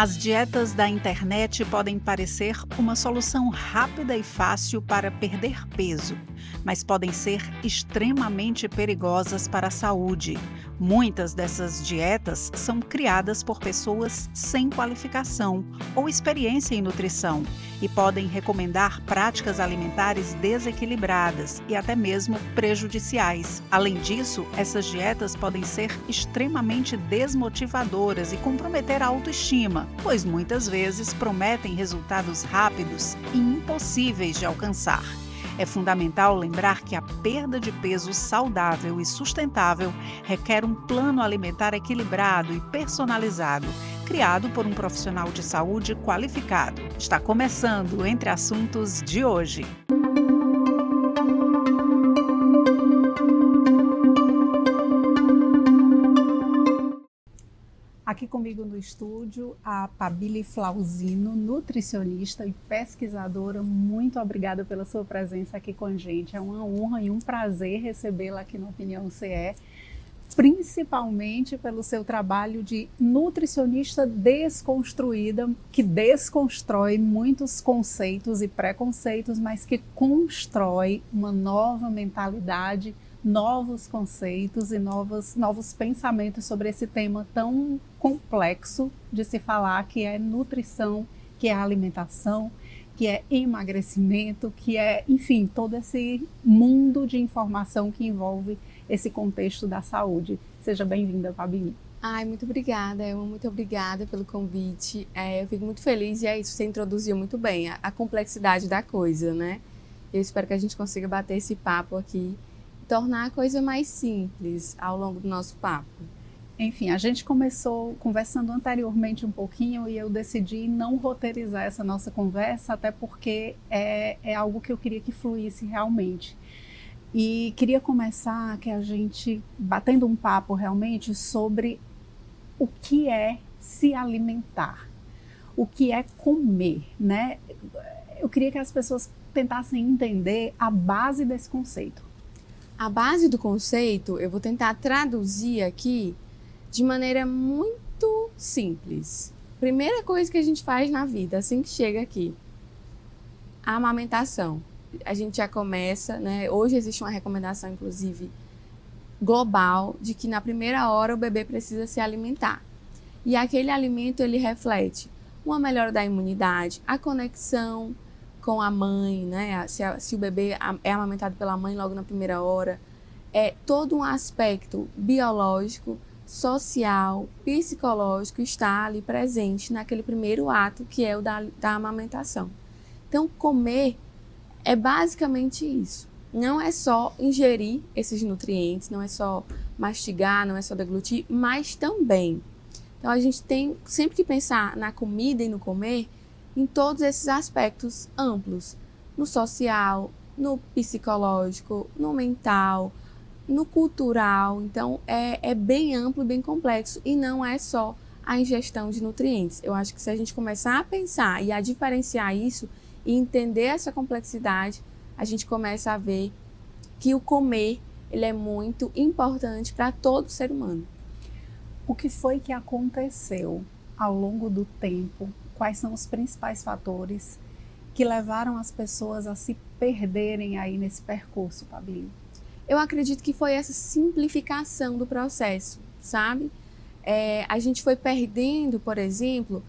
As dietas da internet podem parecer uma solução rápida e fácil para perder peso, mas podem ser extremamente perigosas para a saúde. Muitas dessas dietas são criadas por pessoas sem qualificação ou experiência em nutrição e podem recomendar práticas alimentares desequilibradas e até mesmo prejudiciais. Além disso, essas dietas podem ser extremamente desmotivadoras e comprometer a autoestima, pois muitas vezes prometem resultados rápidos e impossíveis de alcançar. É fundamental lembrar que a perda de peso saudável e sustentável requer um plano alimentar equilibrado e personalizado, criado por um profissional de saúde qualificado. Está começando o Entre Assuntos de hoje. Aqui comigo no estúdio, a Pabili Flauzino, nutricionista e pesquisadora. Muito obrigada pela sua presença aqui com a gente. É uma honra e um prazer recebê-la aqui no Opinião CE, principalmente pelo seu trabalho de nutricionista desconstruída, que desconstrói muitos conceitos e preconceitos, mas que constrói uma nova mentalidade, novos conceitos e novos pensamentos sobre esse tema tão complexo de se falar, que é nutrição, que é alimentação, que é emagrecimento, que é, enfim, todo esse mundo de informação que envolve esse contexto da saúde. Seja bem-vinda, Pabili. Muito obrigada, Elma, muito obrigada pelo convite. Eu fico muito feliz e é isso, você introduziu muito bem a complexidade da coisa, né? Eu espero que a gente consiga bater esse papo aqui, tornar a coisa mais simples ao longo do nosso papo. Enfim, a gente começou conversando anteriormente um pouquinho e eu decidi não roteirizar essa nossa conversa, até porque é algo que eu queria que fluísse realmente. E queria começar que a gente batendo um papo realmente sobre o que é se alimentar, o que é comer, né? Eu queria que as pessoas tentassem entender a base desse conceito. A base do conceito eu vou tentar traduzir aqui de maneira muito simples. Primeira coisa que a gente faz na vida, assim que chega aqui, a amamentação. A gente já começa, né? Hoje existe uma recomendação, inclusive, global, de que na primeira hora o bebê precisa se alimentar. E aquele alimento, ele reflete uma melhora da imunidade, a conexão com a mãe, né? Se o bebê é amamentado pela mãe logo na primeira hora, é todo um aspecto biológico, social, psicológico está ali presente naquele primeiro ato que é o da amamentação. Então, comer é basicamente isso. Não é só ingerir esses nutrientes, não é só mastigar, não é só deglutir, mas também. Então, a gente tem sempre que pensar na comida e no comer em todos esses aspectos amplos, no social, no psicológico, no mental, no cultural. Então, é bem amplo e bem complexo e não é só a ingestão de nutrientes. Eu acho que se a gente começar a pensar e a diferenciar isso e entender essa complexidade, a gente começa a ver que o comer ele é muito importante para todo ser humano. O que foi que aconteceu ao longo do tempo? Quais são os principais fatores que levaram as pessoas a se perderem aí nesse percurso, Pabili? Eu acredito que foi essa simplificação do processo, sabe? A gente foi perdendo, por exemplo,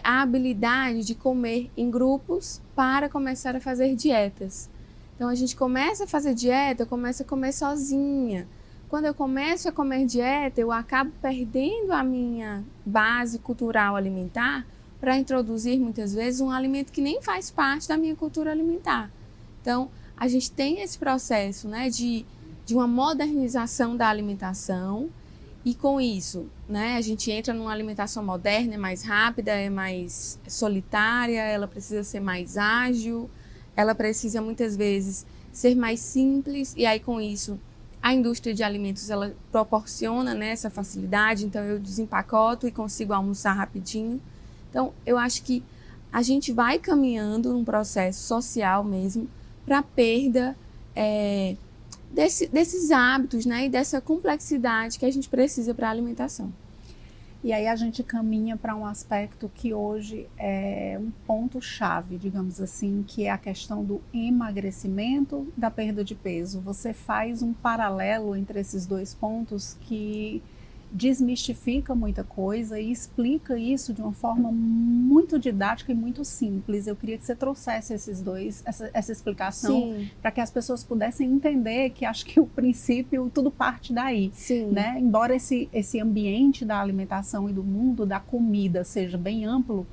a habilidade de comer em grupos para começar a fazer dietas. Então, a gente começa a fazer dieta, eu começo a comer sozinha. Quando eu começo a comer dieta, eu acabo perdendo a minha base cultural alimentar para introduzir, muitas vezes, um alimento que nem faz parte da minha cultura alimentar. Então, a gente tem esse processo, né, de uma modernização da alimentação e com isso, né, a gente entra numa alimentação moderna, é mais rápida, é mais solitária, ela precisa ser mais ágil, ela precisa muitas vezes ser mais simples e aí com isso a indústria de alimentos ela proporciona, né, essa facilidade, então eu desempacoto e consigo almoçar rapidinho. Então eu acho que a gente vai caminhando num processo social mesmo para a perda desses hábitos, né, e dessa complexidade que a gente precisa para a alimentação. E aí a gente caminha para um aspecto que hoje é um ponto-chave, digamos assim, que é a questão do emagrecimento, da perda de peso. Você faz um paralelo entre esses dois pontos que desmistifica muita coisa e explica isso de uma forma muito didática e muito simples. Eu queria que você trouxesse esses dois, essa explicação, para que as pessoas pudessem entender que acho que o princípio, tudo parte daí. Sim. Né? Embora esse ambiente da alimentação e do mundo da comida seja bem amplo,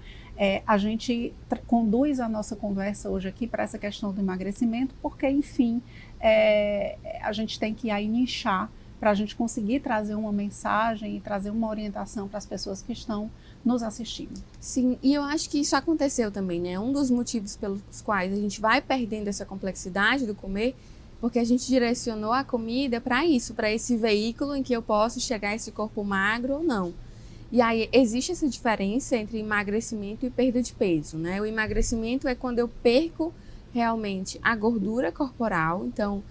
a gente conduz a nossa conversa hoje aqui para essa questão do emagrecimento, porque, enfim, a gente tem que aí nichar para a gente conseguir trazer uma mensagem e trazer uma orientação para as pessoas que estão nos assistindo. Sim, e eu acho que isso aconteceu também, né? Um dos motivos pelos quais a gente vai perdendo essa complexidade do comer, porque a gente direcionou a comida para isso, para esse veículo em que eu posso chegar a esse corpo magro ou não. E aí existe essa diferença entre emagrecimento e perda de peso, né? O emagrecimento é quando eu perco realmente a gordura corporal, então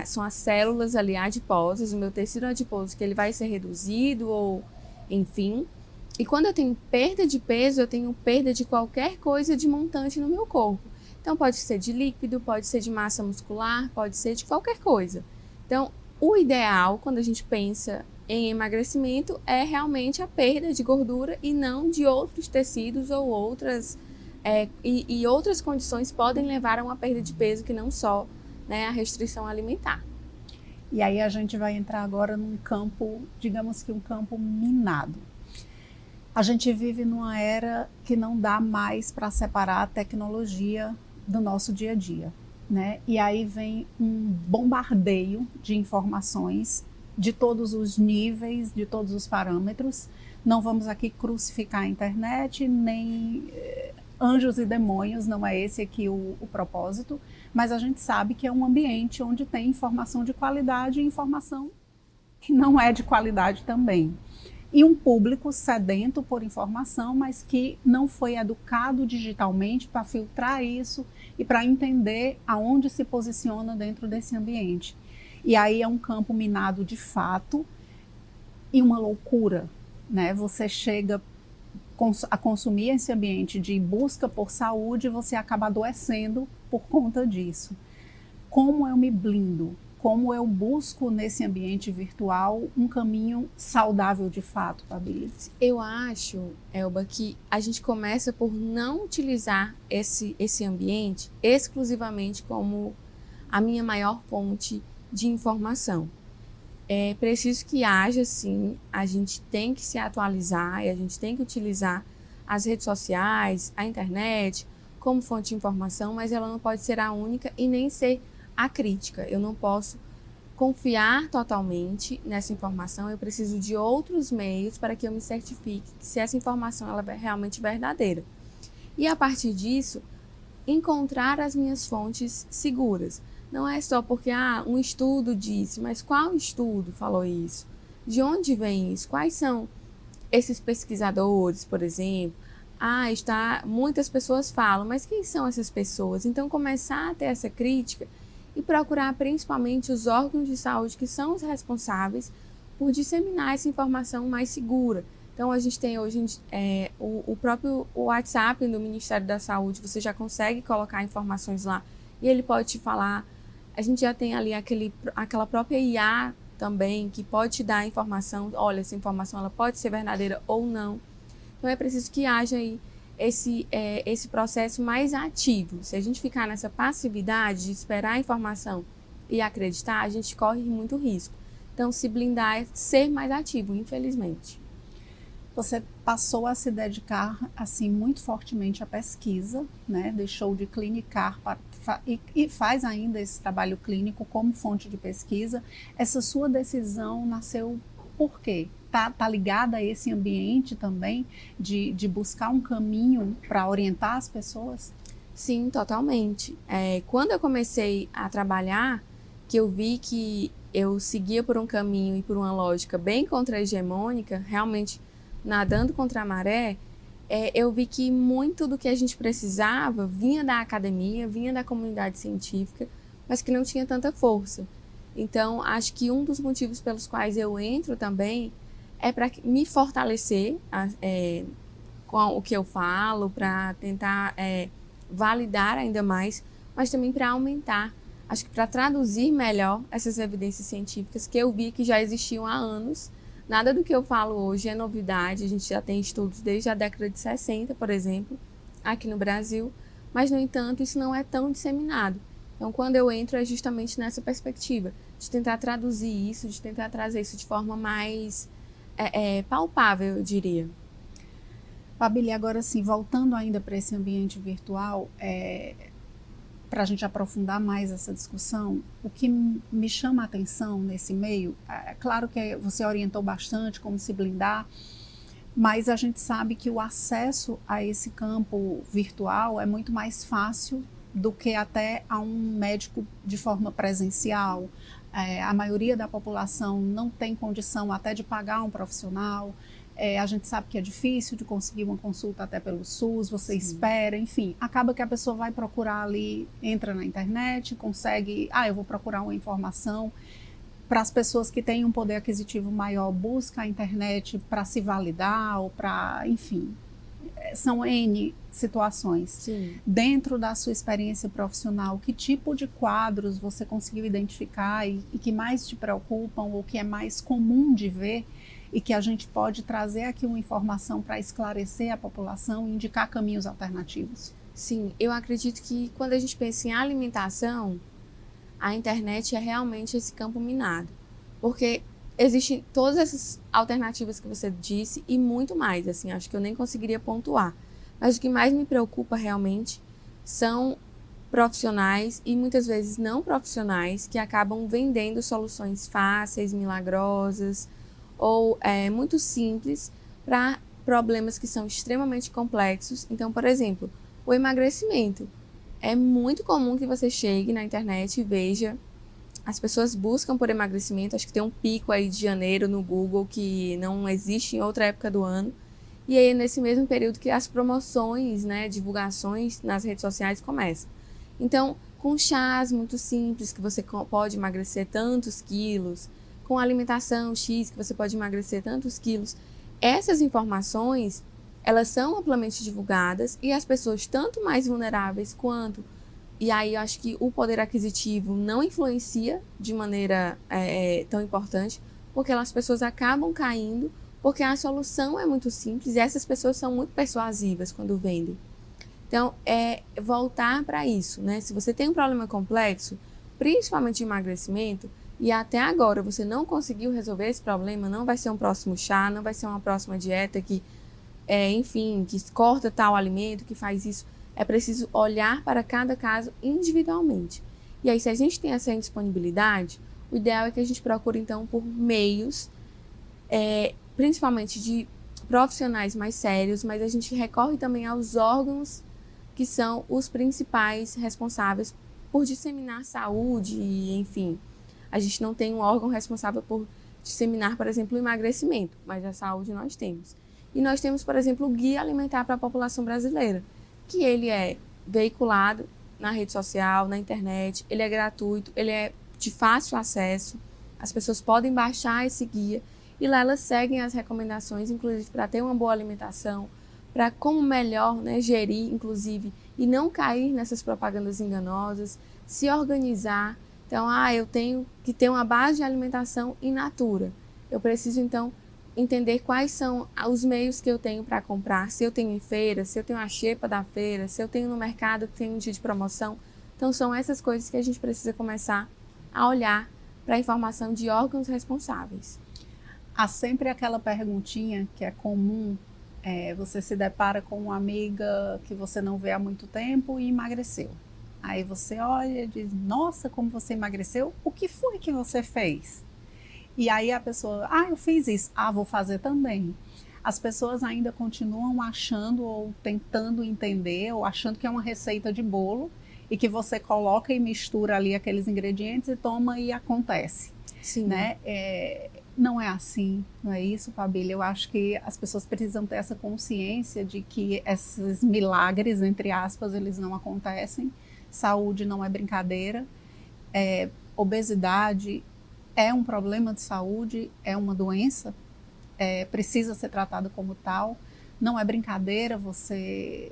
são as células ali adiposas, o meu tecido adiposo, que ele vai ser reduzido ou enfim. E quando eu tenho perda de peso, eu tenho perda de qualquer coisa de montante no meu corpo. Então pode ser de líquido, pode ser de massa muscular, pode ser de qualquer coisa. Então o ideal quando a gente pensa em emagrecimento é realmente a perda de gordura e não de outros tecidos ou outras outras condições podem levar a uma perda de peso que não só, né, a restrição alimentar. E aí a gente vai entrar agora num campo, digamos que um campo minado. A gente vive numa era que não dá mais para separar a tecnologia do nosso dia a dia, né? E aí vem um bombardeio de informações de todos os níveis, de todos os parâmetros. Não vamos aqui crucificar a internet, nem anjos e demônios, não é esse aqui o propósito, mas a gente sabe que é um ambiente onde tem informação de qualidade e informação que não é de qualidade também. E um público sedento por informação, mas que não foi educado digitalmente para filtrar isso e para entender aonde se posiciona dentro desse ambiente. E aí é um campo minado de fato e uma loucura, né? Você chega a consumir esse ambiente de busca por saúde e você acaba adoecendo por conta disso. Como eu me blindo? Como eu busco nesse ambiente virtual um caminho saudável de fato, Babi? Eu acho, Elba, que a gente começa por não utilizar esse ambiente exclusivamente como a minha maior fonte de informação. É preciso que haja, sim, a gente tem que se atualizar e a gente tem que utilizar as redes sociais, a internet como fonte de informação, mas ela não pode ser a única e nem ser a crítica. Eu não posso confiar totalmente nessa informação, eu preciso de outros meios para que eu me certifique que se essa informação ela é realmente verdadeira. E a partir disso, encontrar as minhas fontes seguras. Não é só porque um estudo disse, mas qual estudo falou isso? De onde vem isso? Quais são esses pesquisadores, por exemplo? Muitas pessoas falam, mas quem são essas pessoas? Então começar a ter essa crítica e procurar principalmente os órgãos de saúde que são os responsáveis por disseminar essa informação mais segura. Então a gente tem hoje o próprio WhatsApp do Ministério da Saúde, você já consegue colocar informações lá e ele pode te falar. A gente já tem ali aquela própria IA também que pode te dar informação, olha, essa informação ela pode ser verdadeira ou não. Então é preciso que haja aí esse processo mais ativo. Se a gente ficar nessa passividade de esperar a informação e acreditar, a gente corre muito risco. Então se blindar é ser mais ativo, infelizmente. Você passou a se dedicar assim muito fortemente à pesquisa, né? Deixou de clinicar e faz ainda esse trabalho clínico como fonte de pesquisa. Essa sua decisão nasceu por quê? Tá ligada a esse ambiente também de buscar um caminho para orientar as pessoas? Sim, totalmente. Quando eu comecei a trabalhar, que eu vi que eu seguia por um caminho e por uma lógica bem contra-hegemônica, realmente nadando contra a maré, eu vi que muito do que a gente precisava vinha da academia, vinha da comunidade científica, mas que não tinha tanta força. Então, acho que um dos motivos pelos quais eu entro também é para me fortalecer com o que eu falo, para tentar validar ainda mais, mas também para aumentar, acho que para traduzir melhor essas evidências científicas que eu vi que já existiam há anos. Nada do que eu falo hoje é novidade, a gente já tem estudos desde a década de 60, por exemplo, aqui no Brasil, mas, no entanto, isso não é tão disseminado. Então, quando eu entro, é justamente nessa perspectiva, de tentar traduzir isso, de tentar trazer isso de forma mais palpável, eu diria. Fabília, agora sim, voltando ainda para esse ambiente virtual, para a gente aprofundar mais essa discussão, o que me chama a atenção nesse meio, é claro que você orientou bastante como se blindar, mas a gente sabe que o acesso a esse campo virtual é muito mais fácil do que até a um médico de forma presencial. A maioria da população não tem condição até de pagar um profissional. A gente sabe que é difícil de conseguir uma consulta até pelo SUS, você espera, enfim, acaba que a pessoa vai procurar ali, entra na internet, consegue, eu vou procurar uma informação. Para as pessoas que têm um poder aquisitivo maior, busca a internet para se validar ou para, enfim, são N situações. Sim. Dentro da sua experiência profissional, que tipo de quadros você conseguiu identificar e que mais te preocupam ou que é mais comum de ver e que a gente pode trazer aqui uma informação para esclarecer a população e indicar caminhos alternativos? Sim, eu acredito que quando a gente pensa em alimentação, a internet é realmente esse campo minado, porque existem todas essas alternativas que você disse e muito mais, assim, acho que eu nem conseguiria pontuar. Mas o que mais me preocupa realmente são profissionais e muitas vezes não profissionais que acabam vendendo soluções fáceis, milagrosas ou muito simples para problemas que são extremamente complexos. Então, por exemplo, o emagrecimento. É muito comum que você chegue na internet e veja, as pessoas buscam por emagrecimento, acho que tem um pico aí de janeiro no Google que não existe em outra época do ano, e aí é nesse mesmo período que as promoções, divulgações nas redes sociais começam. Então, com chás muito simples, que você pode emagrecer tantos quilos, com alimentação X, que você pode emagrecer tantos quilos, essas informações, elas são amplamente divulgadas e as pessoas tanto mais vulneráveis quanto... E aí eu acho que o poder aquisitivo não influencia de maneira tão importante, porque as pessoas acabam caindo, porque a solução é muito simples e essas pessoas são muito persuasivas quando vendem. Então, é voltar para isso, né? Se você tem um problema complexo, principalmente de emagrecimento, e até agora você não conseguiu resolver esse problema, não vai ser um próximo chá, não vai ser uma próxima dieta que que corta tal alimento, que faz isso. É preciso olhar para cada caso individualmente. E aí, se a gente tem essa indisponibilidade, o ideal é que a gente procure, então, por meios, principalmente de profissionais mais sérios, mas a gente recorre também aos órgãos que são os principais responsáveis por disseminar saúde, e, enfim. A gente não tem um órgão responsável por disseminar, por exemplo, o emagrecimento, mas a saúde nós temos. E nós temos, por exemplo, o Guia Alimentar para a População Brasileira, que ele é veiculado na rede social, na internet, ele é gratuito, ele é de fácil acesso, as pessoas podem baixar esse guia e lá elas seguem as recomendações, inclusive para ter uma boa alimentação, para como melhor gerir, inclusive, e não cair nessas propagandas enganosas, se organizar. Então, eu tenho que ter uma base de alimentação in natura. Eu preciso, então, entender quais são os meios que eu tenho para comprar, se eu tenho em feira, se eu tenho a xepa da feira, se eu tenho no mercado que tem um dia de promoção. Então, são essas coisas que a gente precisa começar a olhar para a informação de órgãos responsáveis. Há sempre aquela perguntinha que é comum, você se depara com uma amiga que você não vê há muito tempo e emagreceu. Aí você olha e diz, nossa, como você emagreceu, o que foi que você fez? E aí a pessoa, eu fiz isso, vou fazer também. As pessoas ainda continuam achando ou tentando entender, ou achando que é uma receita de bolo e que você coloca e mistura ali aqueles ingredientes e toma e acontece. Sim. Né? Não é assim, não é isso, Fabília? Eu acho que as pessoas precisam ter essa consciência de que esses milagres, entre aspas, eles não acontecem. Saúde não é brincadeira. Obesidade é um problema de saúde, é uma doença, precisa ser tratado como tal. Não é brincadeira você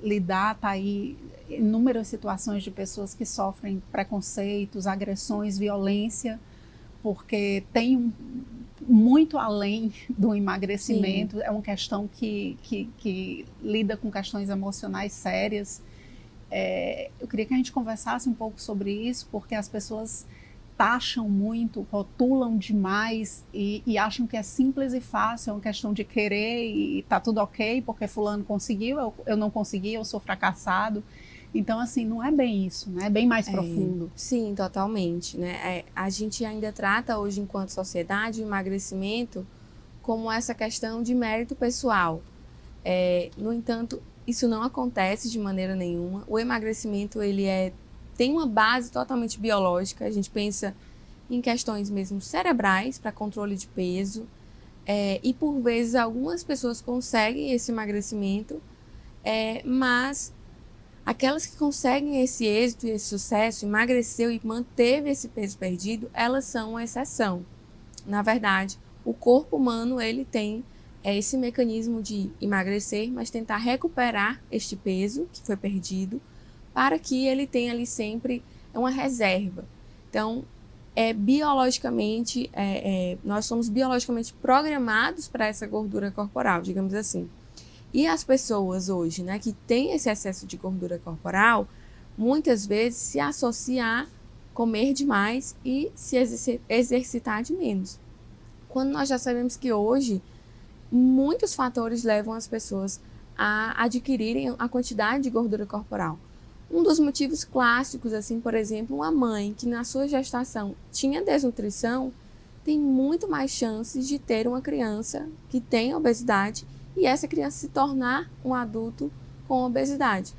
lidar, tá aí inúmeras situações de pessoas que sofrem preconceitos, agressões, violência, porque tem muito além do emagrecimento. Sim. É uma questão que lida com questões emocionais sérias. Eu queria que a gente conversasse um pouco sobre isso, porque as pessoas taxam muito, rotulam demais e acham que é simples e fácil, é uma questão de querer e tá tudo ok, porque fulano conseguiu, eu não consegui, eu sou fracassado. Então, assim, não é bem isso, né? É bem mais profundo. Sim, totalmente, né? A gente ainda trata hoje, enquanto sociedade, o emagrecimento como essa questão de mérito pessoal. No entanto, isso não acontece de maneira nenhuma. O emagrecimento, tem uma base totalmente biológica. A gente pensa em questões mesmo cerebrais para controle de peso. E por vezes algumas pessoas conseguem esse emagrecimento, mas aquelas que conseguem esse êxito e esse sucesso, emagreceu e manteve esse peso perdido, elas são uma exceção. Na verdade, o corpo humano ele tem esse mecanismo de emagrecer, mas tentar recuperar este peso que foi perdido, para que ele tenha ali sempre uma reserva. Então, biologicamente, nós somos biologicamente programados para essa gordura corporal, digamos assim. E as pessoas hoje, né, que têm esse excesso de gordura corporal, muitas vezes se associa a comer demais e se exercitar de menos. Quando nós já sabemos que hoje muitos fatores levam as pessoas a adquirirem a quantidade de gordura corporal. Um dos motivos clássicos, assim, por exemplo, uma mãe que na sua gestação tinha desnutrição, tem muito mais chances de ter uma criança que tem obesidade e essa criança se tornar um adulto com obesidade.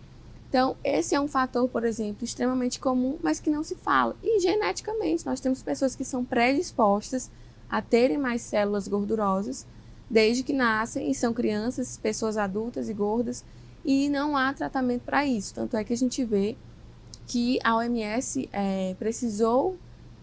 Então, esse é um fator, por exemplo, extremamente comum, mas que não se fala. E geneticamente, nós temos pessoas que são predispostas a terem mais células gordurosas desde que nascem e são crianças, pessoas adultas e gordas, e não há tratamento para isso. Tanto é que a gente vê que a OMS precisou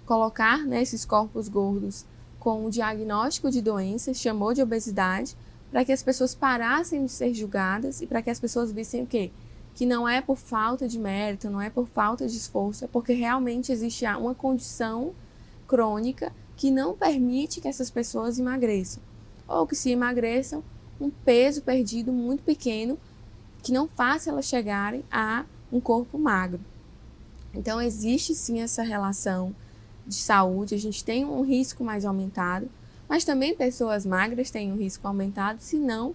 colocar, né, esses corpos gordos com um diagnóstico de doença, chamou de obesidade, para que as pessoas parassem de ser julgadas e para que as pessoas vissem o quê? Que não é por falta de mérito, não é por falta de esforço, é porque realmente existe uma condição crônica que não permite que essas pessoas emagreçam. Ou que se emagreçam, um peso perdido muito pequeno, que não faça elas chegarem a um corpo magro. Então, existe sim essa relação de saúde, a gente tem um risco mais aumentado, mas também pessoas magras têm um risco aumentado se não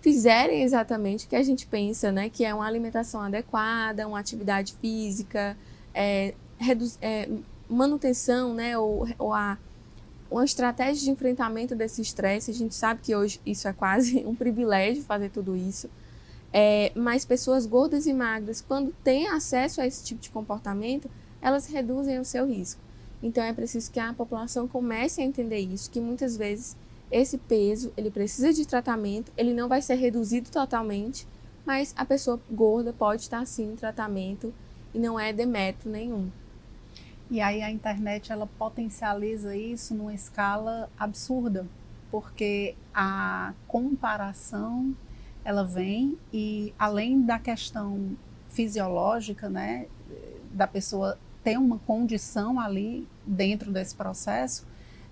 fizerem exatamente o que a gente pensa, né? Que é uma alimentação adequada, uma atividade física, manutenção, né? Uma estratégia de enfrentamento desse estresse. A gente sabe que hoje isso é quase um privilégio fazer tudo isso. Mas pessoas gordas e magras, quando têm acesso a esse tipo de comportamento, elas reduzem o seu risco. Então é preciso que a população comece a entender isso, que muitas vezes esse peso, ele precisa de tratamento, ele não vai ser reduzido totalmente, mas a pessoa gorda pode estar sim em tratamento e não é demérito nenhum. E aí a internet, ela potencializa isso numa escala absurda, porque a comparação, ela vem e além da questão fisiológica, né, da pessoa ter uma condição ali dentro desse processo,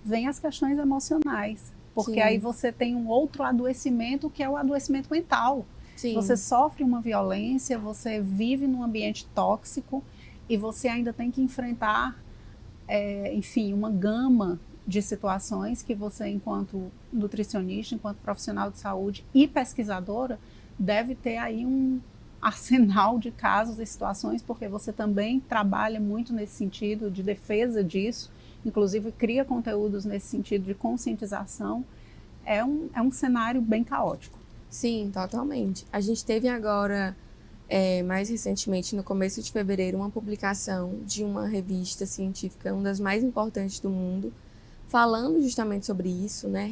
vem as questões emocionais, porque Sim. Aí você tem um outro adoecimento que é o adoecimento mental. Sim. Você sofre uma violência, você vive num ambiente tóxico e você ainda tem que enfrentar, enfim, uma gama de situações que você, enquanto nutricionista, enquanto profissional de saúde e pesquisadora, deve ter aí um arsenal de casos e situações, porque você também trabalha muito nesse sentido de defesa disso, inclusive cria conteúdos nesse sentido de conscientização. É um cenário bem caótico. Sim, totalmente. A gente teve agora, mais recentemente, no começo de fevereiro, uma publicação de uma revista científica, uma das mais importantes do mundo, falando justamente sobre isso, né,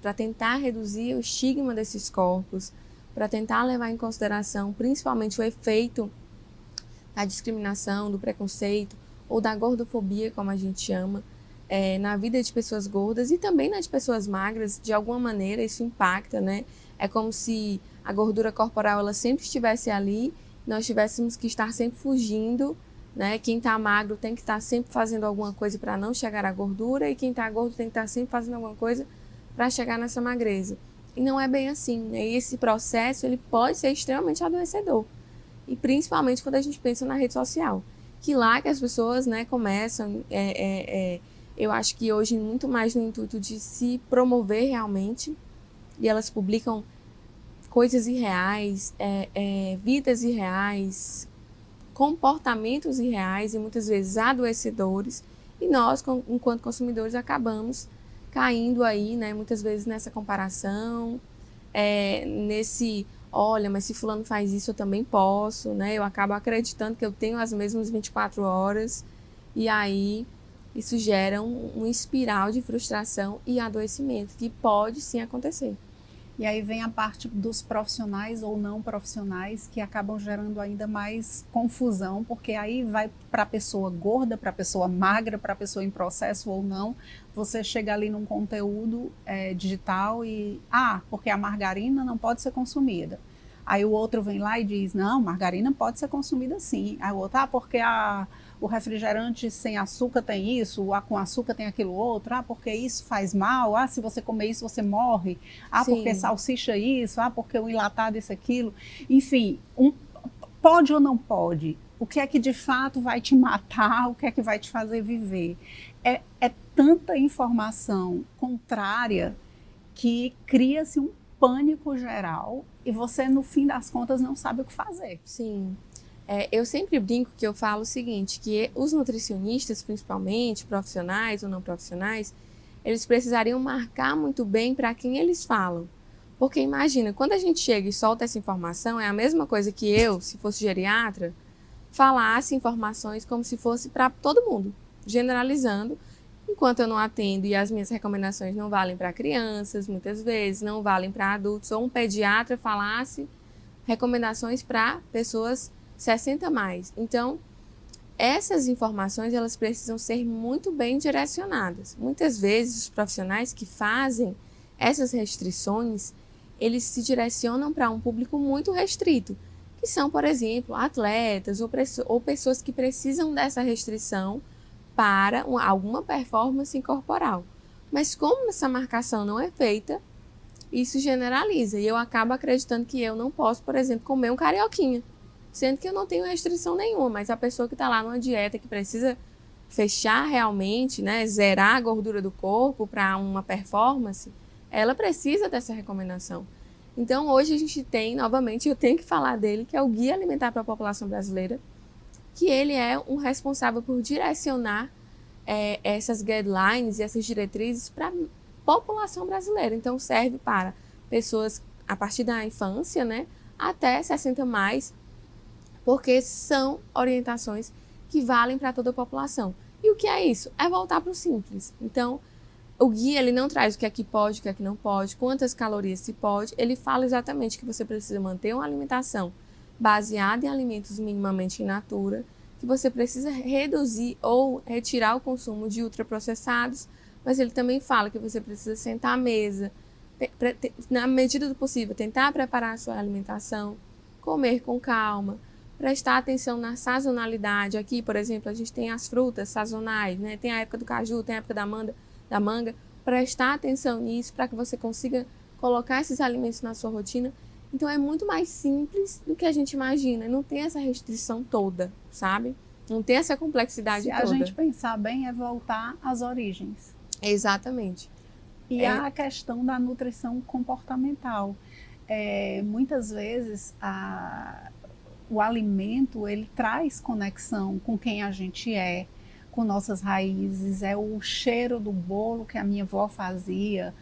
para tentar reduzir o estigma desses corpos, para tentar levar em consideração principalmente o efeito da discriminação, do preconceito ou da gordofobia, como a gente chama, na vida de pessoas gordas e também na de pessoas magras, de alguma maneira isso impacta, né? É como se a gordura corporal ela sempre estivesse ali, nós tivéssemos que estar sempre fugindo, né? Quem está magro tem que estar sempre fazendo alguma coisa para não chegar à gordura e quem está gordo tem que estar sempre fazendo alguma coisa para chegar nessa magreza. E não é bem assim, né? E esse processo ele pode ser extremamente adoecedor. E principalmente quando a gente pensa na rede social. Que lá que as pessoas, né, começam, eu acho que hoje muito mais no intuito de se promover realmente, e elas publicam coisas irreais, vidas irreais, comportamentos irreais e muitas vezes adoecedores, e nós, enquanto consumidores, acabamos caindo aí, né, muitas vezes nessa comparação, nesse, olha, mas se fulano faz isso, eu também posso, né, eu acabo acreditando que eu tenho as mesmas 24 horas, e aí isso gera um espiral de frustração e adoecimento, que pode sim acontecer. E aí vem a parte dos profissionais ou não profissionais que acabam gerando ainda mais confusão, porque aí vai para a pessoa gorda, para a pessoa magra, para a pessoa em processo ou não, você chega ali num conteúdo digital e, porque a margarina não pode ser consumida. Aí o outro vem lá e diz, não, margarina pode ser consumida sim. Aí o outro, porque o refrigerante sem açúcar tem isso, com açúcar tem aquilo outro, porque isso faz mal, se você comer isso você morre, porque salsicha isso, porque o enlatado isso, aquilo. Enfim, pode ou não pode? O que é que de fato vai te matar, o que é que vai te fazer viver? É tanta informação contrária que cria-se um pânico geral e você, no fim das contas, não sabe o que fazer. Sim. Eu sempre brinco que eu falo o seguinte, que os nutricionistas, principalmente, profissionais ou não profissionais, eles precisariam marcar muito bem para quem eles falam. Porque imagina, quando a gente chega e solta essa informação, é a mesma coisa que eu, se fosse geriatra, falasse informações como se fosse para todo mundo, generalizando, enquanto eu não atendo e as minhas recomendações não valem para crianças, muitas vezes, não valem para adultos, ou um pediatra falasse recomendações para pessoas 60 mais. Então, essas informações elas precisam ser muito bem direcionadas. Muitas vezes os profissionais que fazem essas restrições, eles se direcionam para um público muito restrito, que são, por exemplo, atletas ou pessoas que precisam dessa restrição para alguma performance corporal. Mas como essa marcação não é feita, isso generaliza e eu acabo acreditando que eu não posso, por exemplo, comer um carioquinha, sendo que eu não tenho restrição nenhuma, mas a pessoa que está lá numa dieta que precisa fechar realmente, né, zerar a gordura do corpo para uma performance, ela precisa dessa recomendação. Então hoje a gente tem, novamente, eu tenho que falar dele, que é o Guia Alimentar para a População Brasileira, que ele é um responsável por direcionar essas guidelines e essas diretrizes para a população brasileira. Então serve para pessoas a partir da infância, né, até 60 mais, porque são orientações que valem para toda a população. E o que é isso? É voltar para o simples. Então, o guia ele não traz o que é que pode, o que é que não pode, quantas calorias se pode, ele fala exatamente que você precisa manter uma alimentação baseada em alimentos minimamente in natura, que você precisa reduzir ou retirar o consumo de ultraprocessados, mas ele também fala que você precisa sentar à mesa, na medida do possível, tentar preparar a sua alimentação, comer com calma, prestar atenção na sazonalidade. Aqui, por exemplo, a gente tem as frutas sazonais, né? Tem a época do caju, tem a época da manga. Prestar atenção nisso para que você consiga colocar esses alimentos na sua rotina. Então é muito mais simples do que a gente imagina. Não tem essa restrição toda, sabe? Não tem essa complexidade toda. Se a gente pensar bem, é voltar às origens. Exatamente. E a questão da nutrição comportamental. Muitas vezes o alimento ele traz conexão com quem a gente é, com nossas raízes, é o cheiro do bolo que a minha avó fazia,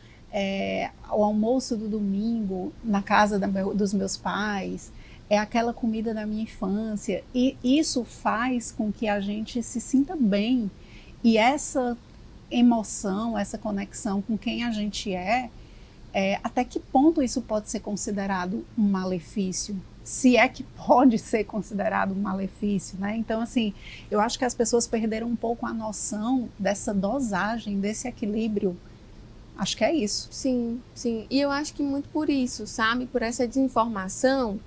o almoço do domingo na casa dos meus pais, é aquela comida da minha infância, e isso faz com que a gente se sinta bem, e essa emoção, essa conexão com quem a gente até que ponto isso pode ser considerado um malefício? se é que pode ser considerado um malefício, né? Então, assim, eu acho que as pessoas perderam um pouco a noção dessa dosagem, desse equilíbrio. Acho que é isso. Sim, sim. E eu acho que muito por isso, sabe? Por essa desinformação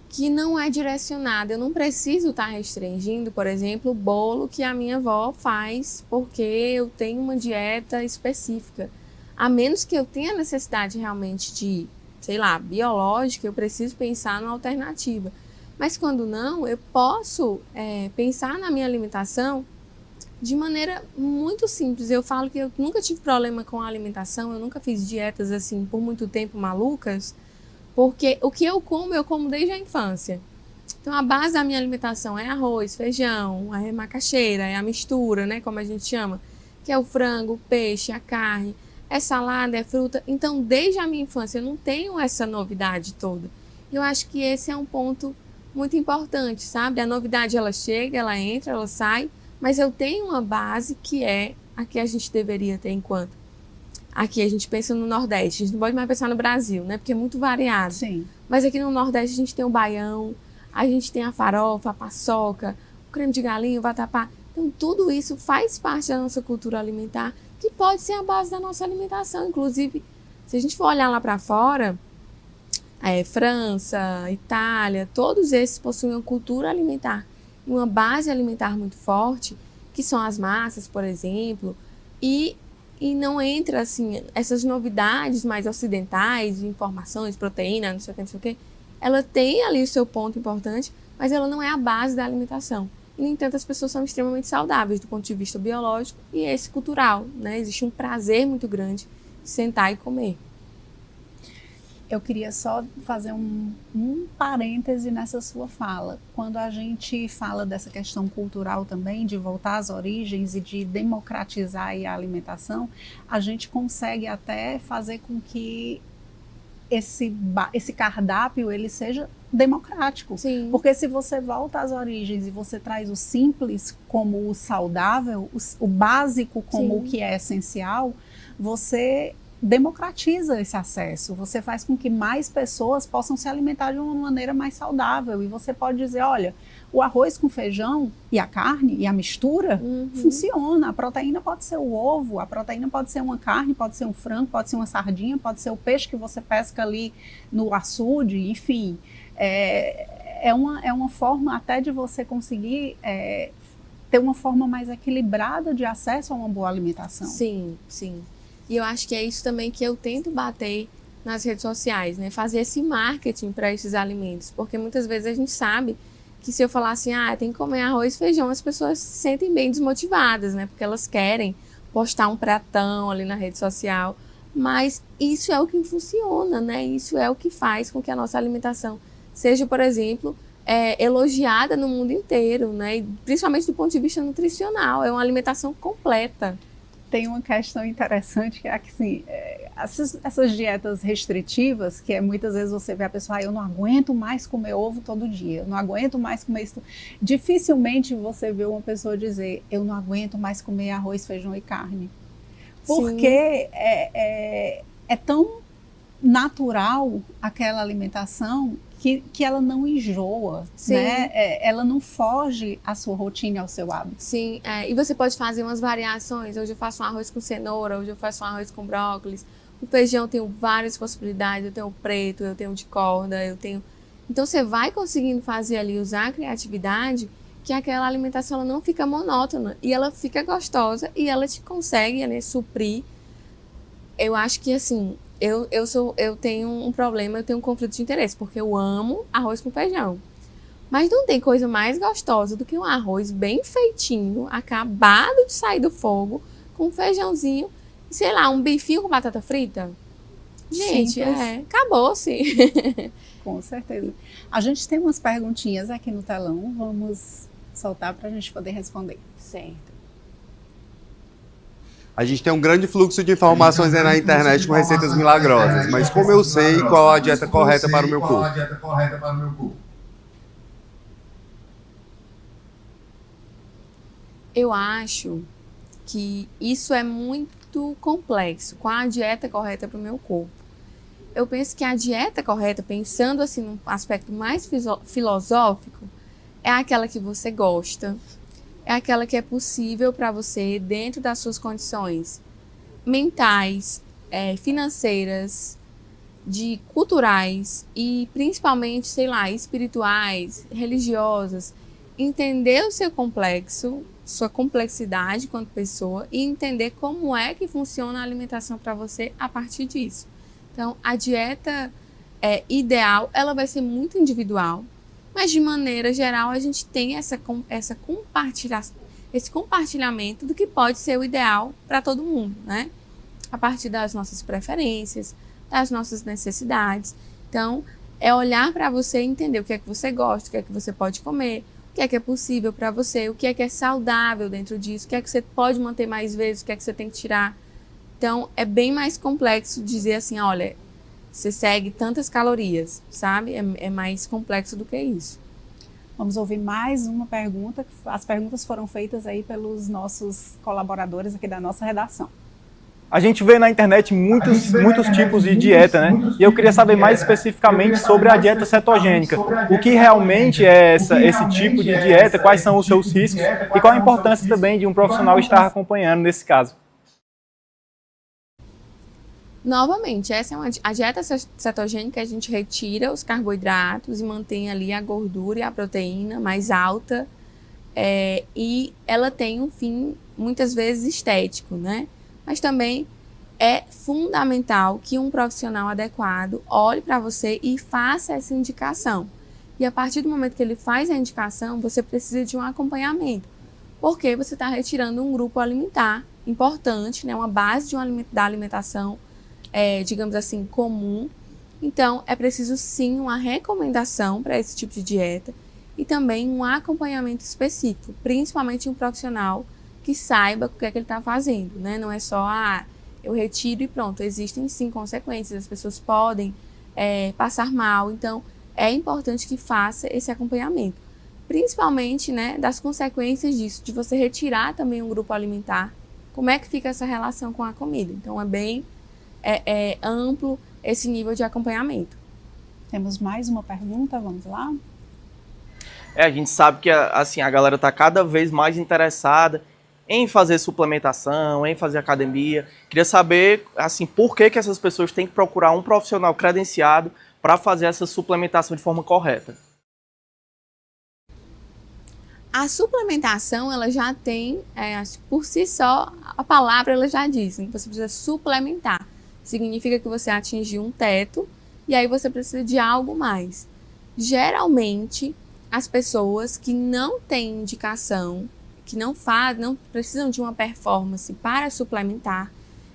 que não é direcionada. Eu não preciso estar restringindo, por exemplo, o bolo que a minha avó faz porque eu tenho uma dieta específica. A menos que eu tenha necessidade realmente de, sei lá, biológica, eu preciso pensar numa alternativa. Mas quando não, eu posso pensar na minha alimentação de maneira muito simples. Eu falo que eu nunca tive problema com a alimentação, eu nunca fiz dietas assim por muito tempo malucas, porque o que eu como desde a infância. Então a base da minha alimentação é arroz, feijão, é macaxeira, é a mistura, né, como a gente chama, que é o frango, o peixe, a carne, é salada, é fruta. Então desde a minha infância eu não tenho essa novidade toda. Eu acho que esse é um ponto muito importante, sabe? A novidade ela chega, ela entra, ela sai, mas eu tenho uma base que é a que a gente deveria ter enquanto. Aqui a gente pensa no Nordeste, a gente não pode mais pensar no Brasil, né? Porque é muito variado. Sim. Mas aqui no Nordeste a gente tem o baião, a gente tem a farofa, a paçoca, o creme de galinha, o vatapá. Então tudo isso faz parte da nossa cultura alimentar, que pode ser a base da nossa alimentação. Inclusive, se a gente for olhar lá para fora, França, Itália, todos esses possuem uma cultura alimentar e uma base alimentar muito forte, que são as massas, por exemplo, e não entra assim, essas novidades mais ocidentais, de informações, proteína, não sei o que, ela tem ali o seu ponto importante, mas ela não é a base da alimentação. E, no entanto, as pessoas são extremamente saudáveis do ponto de vista biológico e esse cultural, né? Existe um prazer muito grande de sentar e comer. Eu queria só fazer um parêntese nessa sua fala. Quando a gente fala dessa questão cultural também, de voltar às origens e de democratizar a alimentação, a gente consegue até fazer com que esse cardápio ele seja democrático. Sim. Porque se você volta às origens e você traz o simples como o saudável, o básico como o que é essencial, você democratiza esse acesso, você faz com que mais pessoas possam se alimentar de uma maneira mais saudável. E você pode dizer, olha, o arroz com feijão e a carne e a mistura funciona. A proteína pode ser o ovo, a proteína pode ser uma carne, pode ser um frango, pode ser uma sardinha, pode ser o peixe que você pesca ali no açude, enfim. É uma forma até de você conseguir ter uma forma mais equilibrada de acesso a uma boa alimentação. Sim, sim. E eu acho que é isso também que eu tento bater nas redes sociais, né? Fazer esse marketing para esses alimentos. Porque muitas vezes a gente sabe que se eu falar assim, tem que comer arroz e feijão, as pessoas se sentem bem desmotivadas, né? Porque elas querem postar um pratão ali na rede social. Mas isso é o que funciona, né? Isso é o que faz com que a nossa alimentação seja, por exemplo, elogiada no mundo inteiro, né? E principalmente do ponto de vista nutricional. É uma alimentação completa. Tem uma questão interessante que é que, assim, essas dietas restritivas, que muitas vezes você vê a pessoa, eu não aguento mais comer ovo todo dia, eu não aguento mais comer isso. Dificilmente você vê uma pessoa dizer, eu não aguento mais comer arroz, feijão e carne. Porque é tão natural aquela alimentação que ela não enjoa, né? Ela não foge à sua rotina e ao seu hábito. Sim, e você pode fazer umas variações. Hoje eu faço um arroz com cenoura, hoje eu faço um arroz com brócolis. O feijão eu tenho várias possibilidades, eu tenho o preto, eu tenho de corda, eu tenho... Então você vai conseguindo fazer ali, usar a criatividade, que aquela alimentação ela não fica monótona e ela fica gostosa e ela te consegue, né, suprir. Eu acho que assim... Eu tenho um problema, eu tenho um conflito de interesse, porque eu amo arroz com feijão. Mas não tem coisa mais gostosa do que um arroz bem feitinho, acabado de sair do fogo, com um feijãozinho, sei lá, um bifinho com batata frita. Gente, acabou-se. Com certeza. A gente tem umas perguntinhas aqui no telão, vamos soltar para a gente poder responder. Certo. A gente tem um grande fluxo de informações aí na internet com receitas milagrosas, mas como eu sei qual a dieta correta para o meu corpo? Eu acho que isso é muito complexo. Qual a dieta correta para o meu corpo? eu penso que a dieta correta, pensando assim num aspecto mais filosófico, é aquela que você gosta, é aquela que é possível para você dentro das suas condições mentais, financeiras, culturais e principalmente, sei lá, espirituais, religiosas. Entender o seu complexo, sua complexidade quanto pessoa e entender como é que funciona a alimentação para você a partir disso. Então, a dieta ideal, ela vai ser muito individual, mas de maneira geral a gente tem esse compartilhamento do que pode ser o ideal para todo mundo, né? A partir das nossas preferências, das nossas necessidades. Então, é olhar para você e entender o que é que você gosta, o que é que você pode comer, o que é possível para você, o que é saudável dentro disso, o que é que você pode manter mais vezes, o que é que você tem que tirar. Então, é bem mais complexo dizer assim, olha, você segue tantas calorias, sabe? É mais complexo do que isso. Vamos ouvir mais uma pergunta. As perguntas foram feitas aí pelos nossos colaboradores aqui da nossa redação. A gente vê na internet muitos tipos de dieta, né? E eu queria saber mais especificamente sobre a dieta cetogênica. O que realmente é esse tipo de dieta, quais são os seus riscos e qual a importância também de um profissional estar acompanhando nesse caso. Novamente, essa é a dieta cetogênica, a gente retira os carboidratos e mantém ali a gordura e a proteína mais alta, e ela tem um fim, muitas vezes, estético, né? Mas também é fundamental que um profissional adequado olhe para você e faça essa indicação. E a partir do momento que ele faz a indicação, você precisa de um acompanhamento, porque você está retirando um grupo alimentar importante, né? Uma base da alimentação, digamos assim, comum. Então, é preciso sim uma recomendação para esse tipo de dieta e também um acompanhamento específico, principalmente um profissional que saiba o que é que ele está fazendo, né? Não é só, eu retiro e pronto. Existem sim consequências, as pessoas podem passar mal, então é importante que faça esse acompanhamento. Principalmente, né, das consequências disso, de você retirar também um grupo alimentar, como é que fica essa relação com a comida. Então é bem amplo esse nível de acompanhamento. Temos mais uma pergunta, vamos lá? A gente sabe que assim, a galera está cada vez mais interessada em fazer suplementação, em fazer academia. Queria saber, assim, por que essas pessoas têm que procurar um profissional credenciado para fazer essa suplementação de forma correta. A suplementação, ela já tem, por si só, a palavra ela já diz, que você precisa suplementar. Significa que você atingiu um teto e aí você precisa de algo mais. Geralmente, as pessoas que não têm indicação, que não precisam de uma performance para suplementar,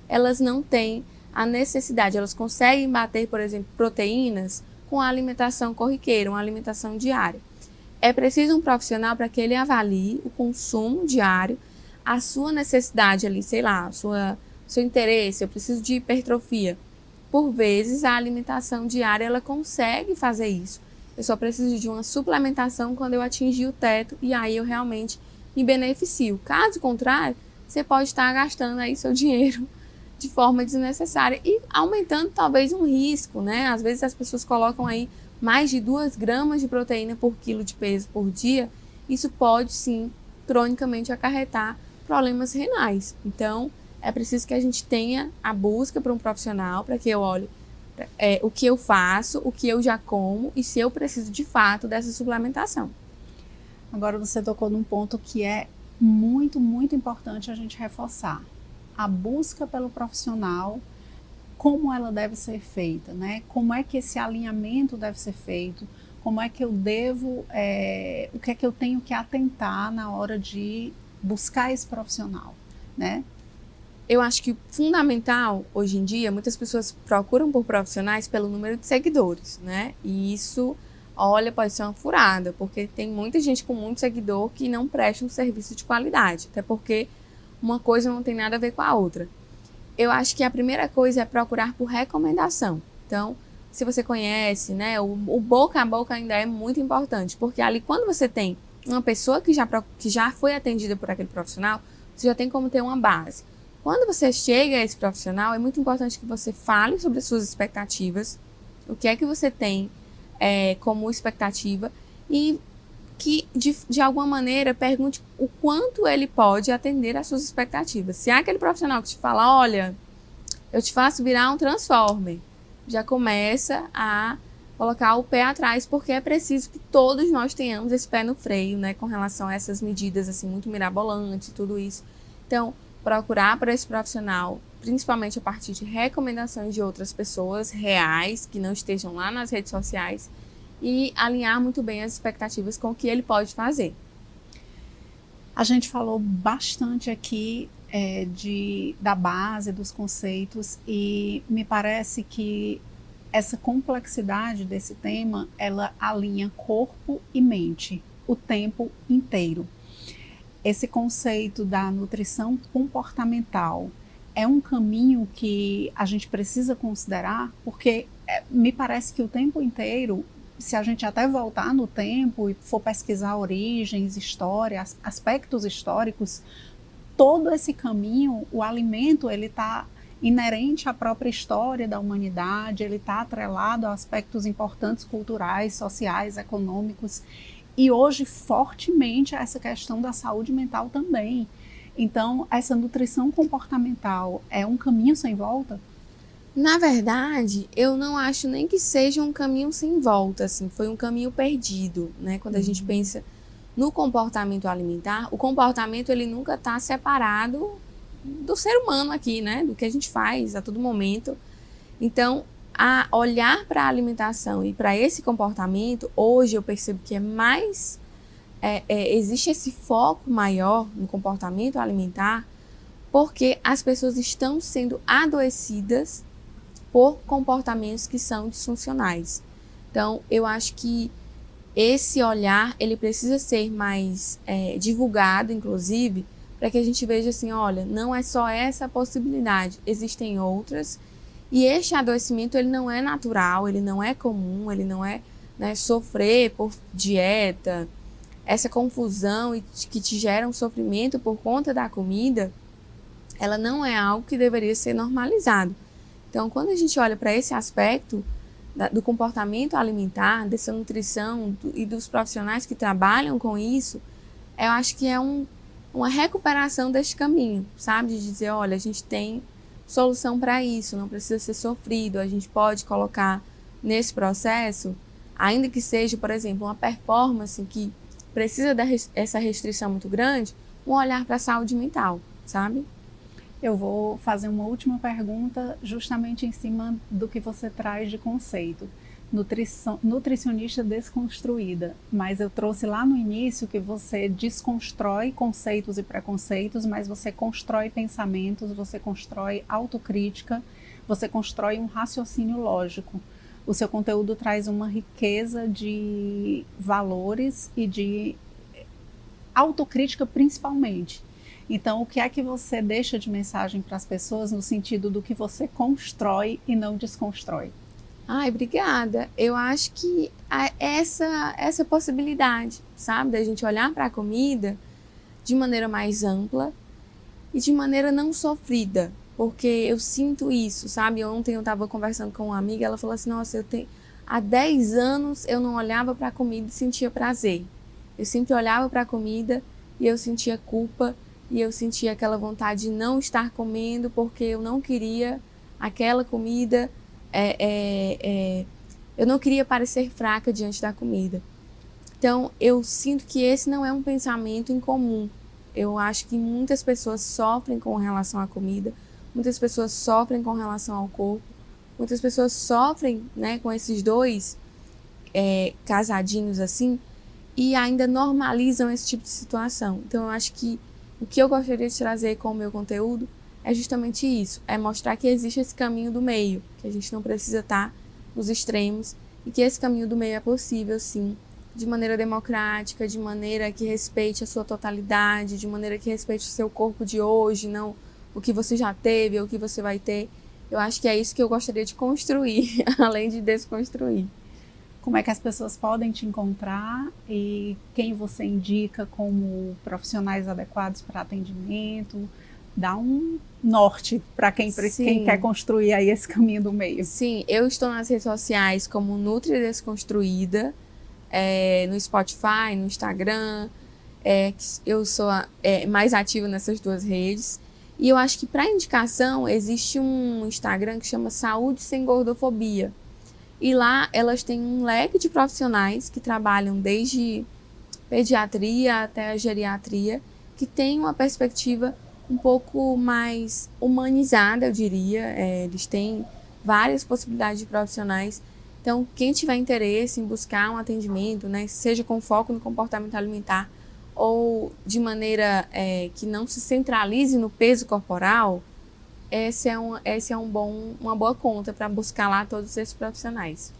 elas não têm a necessidade, elas conseguem bater, por exemplo, proteínas com a alimentação corriqueira, uma alimentação diária. É preciso um profissional para que ele avalie o consumo diário, a sua necessidade ali, sei lá, seu interesse, eu preciso de hipertrofia. Por vezes, a alimentação diária, ela consegue fazer isso. Eu só preciso de uma suplementação quando eu atingir o teto e aí eu realmente me beneficio. Caso contrário, você pode estar gastando aí seu dinheiro de forma desnecessária e aumentando talvez um risco, né? Às vezes as pessoas colocam aí mais de 2 gramas de proteína por quilo de peso por dia. Isso pode sim, cronicamente, acarretar problemas renais. Então, é preciso que a gente tenha a busca por um profissional para que eu olhe o que eu faço, o que eu já como e se eu preciso de fato dessa suplementação. Agora você tocou num ponto que é muito, muito importante a gente reforçar. A busca pelo profissional, como ela deve ser feita, né? Como é que esse alinhamento deve ser feito, como é que eu devo, o que é que eu tenho que atentar na hora de buscar esse profissional, né? Eu acho que fundamental, hoje em dia, muitas pessoas procuram por profissionais pelo número de seguidores, né? E isso, olha, pode ser uma furada, porque tem muita gente com muito seguidor que não presta um serviço de qualidade, até porque uma coisa não tem nada a ver com a outra. Eu acho que a primeira coisa é procurar por recomendação. Então, se você conhece, né, o boca a boca ainda é muito importante, porque ali quando você tem uma pessoa que já foi atendida por aquele profissional, você já tem como ter uma base. Quando você chega a esse profissional, é muito importante que você fale sobre as suas expectativas, o que é que você tem como expectativa e que, de alguma maneira, pergunte o quanto ele pode atender às suas expectativas. Se há aquele profissional que te fala, olha, eu te faço virar um transformer, já começa a colocar o pé atrás, porque é preciso que todos nós tenhamos esse pé no freio, né, com relação a essas medidas assim muito mirabolantes e tudo isso. Então, procurar por esse profissional, principalmente a partir de recomendações de outras pessoas reais, que não estejam lá nas redes sociais, e alinhar muito bem as expectativas com o que ele pode fazer. A gente falou bastante aqui da base, dos conceitos, e me parece que essa complexidade desse tema, ela alinha corpo e mente o tempo inteiro. Esse conceito da nutrição comportamental é um caminho que a gente precisa considerar, porque me parece que o tempo inteiro, se a gente até voltar no tempo e for pesquisar origens, história, aspectos históricos, todo esse caminho, o alimento, ele está inerente à própria história da humanidade, ele está atrelado a aspectos importantes culturais, sociais, econômicos, e hoje fortemente a essa questão da saúde mental também. Então, essa nutrição comportamental é um caminho sem volta? Na verdade, eu não acho nem que seja um caminho sem volta, assim, foi um caminho perdido, né? Quando a gente pensa no comportamento alimentar, o comportamento ele nunca está separado do ser humano aqui, né? Do que a gente faz a todo momento. Então, a olhar para a alimentação e para esse comportamento, hoje eu percebo que é mais... existe esse foco maior no comportamento alimentar porque as pessoas estão sendo adoecidas por comportamentos que são disfuncionais. Então, eu acho que esse olhar, ele precisa ser mais divulgado, inclusive, para que a gente veja assim, olha, não é só essa possibilidade, existem outras, e este adoecimento, ele não é natural, ele não é comum, ele não é, né, sofrer por dieta, essa confusão que te gera um sofrimento por conta da comida, ela não é algo que deveria ser normalizado. Então, quando a gente olha para esse aspecto do comportamento alimentar, dessa nutrição e dos profissionais que trabalham com isso, eu acho que é uma recuperação deste caminho, sabe? De dizer, olha, a gente tem solução para isso, não precisa ser sofrido, a gente pode colocar nesse processo, ainda que seja, por exemplo, uma performance que precisa dessa restrição muito grande, um olhar para a saúde mental, sabe? Eu vou fazer uma última pergunta justamente em cima do que você traz de conceito. Nutricionista desconstruída, mas eu trouxe lá no início que você desconstrói conceitos e preconceitos, mas você constrói pensamentos, você constrói autocrítica, você constrói um raciocínio lógico. O seu conteúdo traz uma riqueza de valores e de autocrítica principalmente. Então, o que é que você deixa de mensagem para as pessoas no sentido do que você constrói e não desconstrói? Ai, obrigada. Eu acho que essa possibilidade, sabe, da gente olhar para a comida de maneira mais ampla e de maneira não sofrida, porque eu sinto isso, sabe? Ontem eu estava conversando com uma amiga, ela falou assim, nossa, há 10 anos eu não olhava para a comida e sentia prazer. Eu sempre olhava para a comida e eu sentia culpa, e eu sentia aquela vontade de não estar comendo porque eu não queria aquela comida, eu não queria parecer fraca diante da comida. Então, eu sinto que esse não é um pensamento incomum. Eu acho que muitas pessoas sofrem com relação à comida, muitas pessoas sofrem com relação ao corpo, muitas pessoas sofrem, né, com esses dois casadinhos assim, e ainda normalizam esse tipo de situação. Então, eu acho que o que eu gostaria de trazer com o meu conteúdo é justamente isso, é mostrar que existe esse caminho do meio, que a gente não precisa estar nos extremos e que esse caminho do meio é possível, sim, de maneira democrática, de maneira que respeite a sua totalidade, de maneira que respeite o seu corpo de hoje, não o que você já teve ou o que você vai ter. Eu acho que é isso que eu gostaria de construir, além de desconstruir. Como é que as pessoas podem te encontrar e quem você indica como profissionais adequados para atendimento? dá um norte para quem quer construir aí esse caminho do meio. Sim, eu estou nas redes sociais como Nutri Desconstruída, no Spotify, no Instagram. Eu sou mais ativa nessas duas redes. E eu acho que para indicação existe um Instagram que chama Saúde Sem Gordofobia. E lá elas têm um leque de profissionais que trabalham desde pediatria até a geriatria, que tem uma perspectiva um pouco mais humanizada, eu diria. Eles têm várias possibilidades de profissionais. Então, quem tiver interesse em buscar um atendimento, né, seja com foco no comportamento alimentar ou de maneira que não se centralize no peso corporal, esse é uma boa conta para buscar lá todos esses profissionais.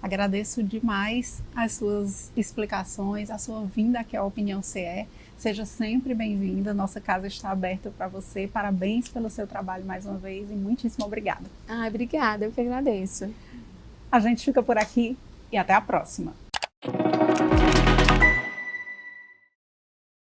Agradeço demais as suas explicações, a sua vinda aqui ao Opinião CE. Seja sempre bem-vinda, nossa casa está aberta para você. Parabéns pelo seu trabalho mais uma vez e muitíssimo obrigada. Obrigada, eu que agradeço. A gente fica por aqui e até a próxima.